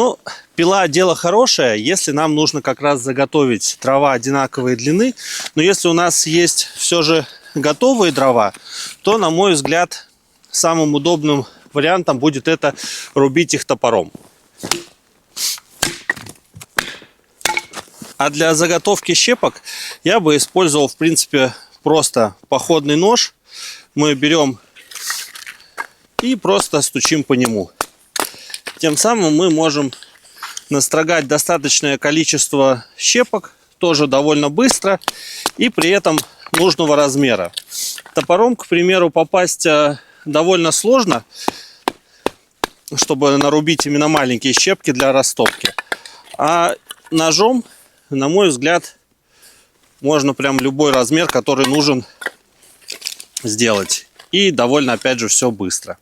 Ну, пила дело хорошее, если нам нужно как раз заготовить дрова одинаковой длины. Но если у нас есть все же готовые дрова, то, на мой взгляд, самым удобным вариантом будет это рубить их топором. А для заготовки щепок я бы использовал, в принципе, просто походный нож. Мы берем и просто стучим по нему. Тем самым мы можем настрогать достаточное количество щепок, тоже довольно быстро и при этом нужного размера. Топором, к примеру, попасть довольно сложно, чтобы нарубить именно маленькие щепки для растопки. А ножом, на мой взгляд, можно прям любой размер, который нужен, сделать. И довольно, опять же, все быстро.